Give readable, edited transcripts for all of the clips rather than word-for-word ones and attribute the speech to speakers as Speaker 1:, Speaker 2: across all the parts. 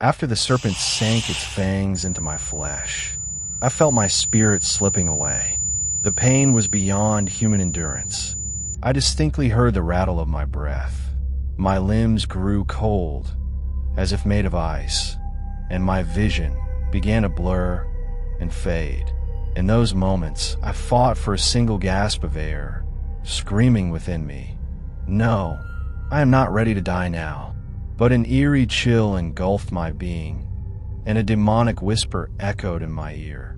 Speaker 1: After the serpent sank its fangs into my flesh, I felt my spirit slipping away. The pain was beyond human endurance. I distinctly heard the rattle of my breath. My limbs grew cold, as if made of ice, and my vision began to blur and fade. In those moments, I fought for a single gasp of air, screaming within me, "No, I am not ready to die now." But an eerie chill engulfed my being, and a demonic whisper echoed in my ear.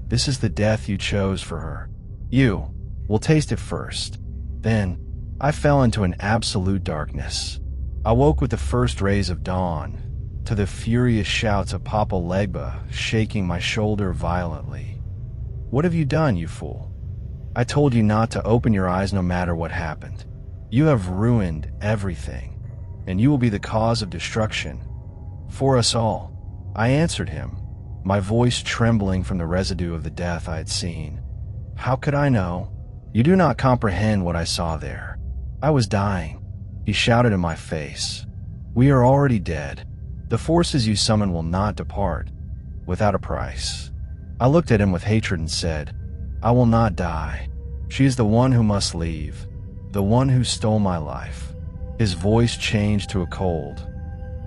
Speaker 1: "This is the death you chose for her. You will taste it first." Then, I fell into an absolute darkness. I woke with the first rays of dawn, to the furious shouts of Papa Legba shaking my shoulder violently. "What have you done, you fool? I told you not to open your eyes no matter what happened. You have ruined everything, and you will be the cause of destruction for us all." I answered him, my voice trembling from the residue of the death I had seen. "How could I know? You do not comprehend what I saw there. I was dying." He shouted in my face, "We are already dead. The forces you summon will not depart without a price." I looked at him with hatred and said, "I will not die. She is the one who must leave, the one who stole my life." His voice changed to a cold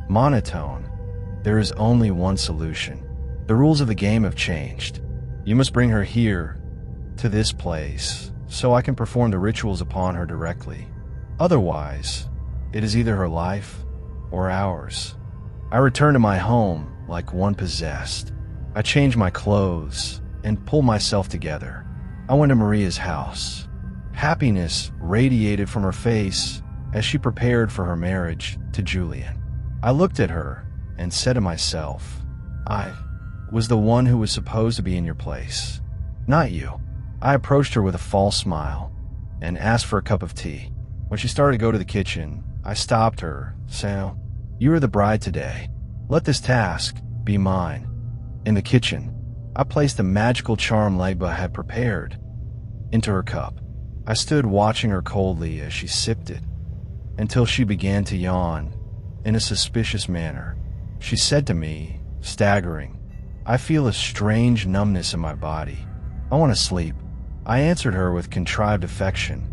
Speaker 1: monotone. "There is only one solution. The rules of the game have changed. You must bring her here, to this place, so I can perform the rituals upon her directly. Otherwise, it is either her life or ours." I returned to my home like one possessed. I changed my clothes and pulled myself together. I went to Maria's house. Happiness radiated from her face as she prepared for her marriage to Julian. I looked at her and said to myself, "I was the one who was supposed to be in your place, not you." I approached her with a false smile and asked for a cup of tea. When she started to go to the kitchen, I stopped her, saying, "You are the bride today. Let this task be mine." In the kitchen, I placed the magical charm Legba had prepared into her cup. I stood watching her coldly as she sipped it, until she began to yawn in a suspicious manner. She said to me, staggering, "I feel a strange numbness in my body. I want to sleep." I answered her with contrived affection,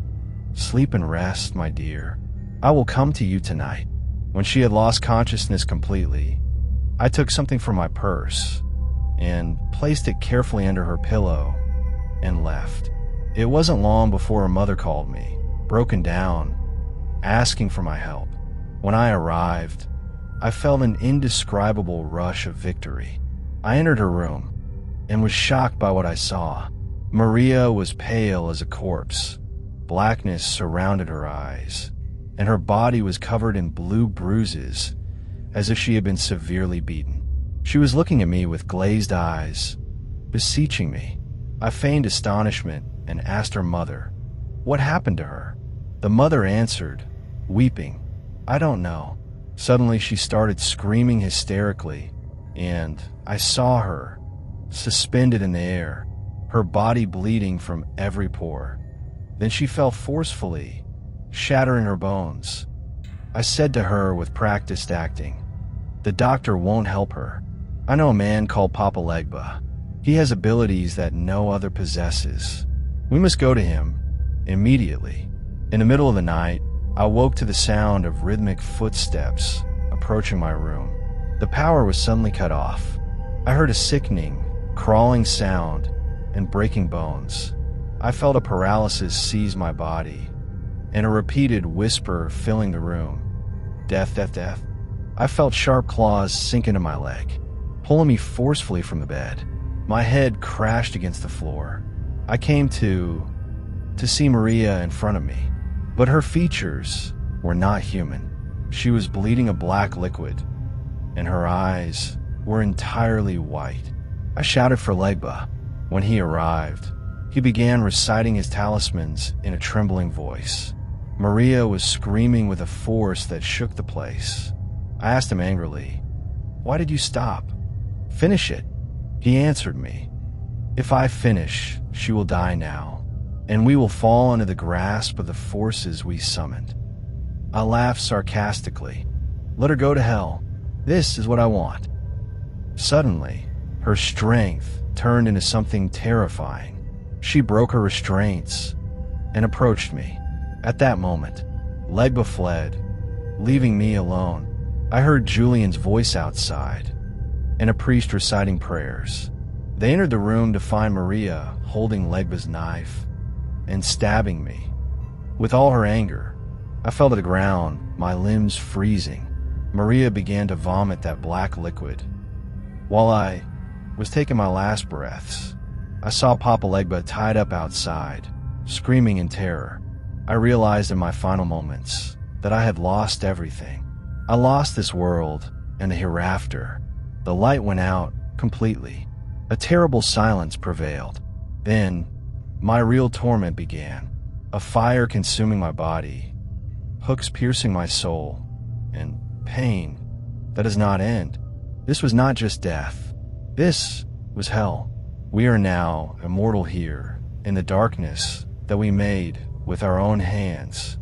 Speaker 1: "Sleep and rest, my dear. I will come to you tonight." When she had lost consciousness completely, I took something from my purse and placed it carefully under her pillow and left. It wasn't long before her mother called me, broken down, asking for my help. When I arrived, I felt an indescribable rush of victory. I entered her room and was shocked by what I saw. Maria was pale as a corpse. Blackness surrounded her eyes, and her body was covered in blue bruises, as if she had been severely beaten. She was looking at me with glazed eyes, beseeching me. I feigned astonishment and asked her mother, "What happened to her?" The mother answered, weeping, "I don't know." Suddenly she started screaming hysterically, and I saw her, suspended in the air, her body bleeding from every pore. Then she fell forcefully, shattering her bones. I said to her with practiced acting, "The doctor won't help her. I know a man called Papa Legba. He has abilities that no other possesses. We must go to him immediately." In the middle of the night, I woke to the sound of rhythmic footsteps approaching my room. The power was suddenly cut off. I heard a sickening, crawling sound and breaking bones. I felt a paralysis seize my body, and a repeated whisper filling the room. "Death, death, death." I felt sharp claws sink into my leg, pulling me forcefully from the bed. My head crashed against the floor. I came to see Maria in front of me, but her features were not human. She was bleeding a black liquid, and her eyes were entirely white. I shouted for Legba. When he arrived, he began reciting his talismans in a trembling voice. Maria was screaming with a force that shook the place. I asked him angrily, "Why did you stop? Finish it." He answered me, "If I finish, she will die now, and we will fall under the grasp of the forces we summoned." I laughed sarcastically. "Let her go to hell. This is what I want." Suddenly, her strength turned into something terrifying. She broke her restraints and approached me. At that moment, Legba fled, leaving me alone. I heard Julian's voice outside and a priest reciting prayers. They entered the room to find Maria holding Legba's knife and stabbing me. With all her anger, I fell to the ground, my limbs freezing. Maria began to vomit that black liquid. While I was taking my last breaths, I saw Papa Legba tied up outside, screaming in terror. I realized in my final moments that I had lost everything. I lost this world and the hereafter. The light went out completely. A terrible silence prevailed. Then, my real torment began. A fire consuming my body, hooks piercing my soul, and pain that does not end. This was not just death. This was hell. We are now immortal here in the darkness that we made with our own hands.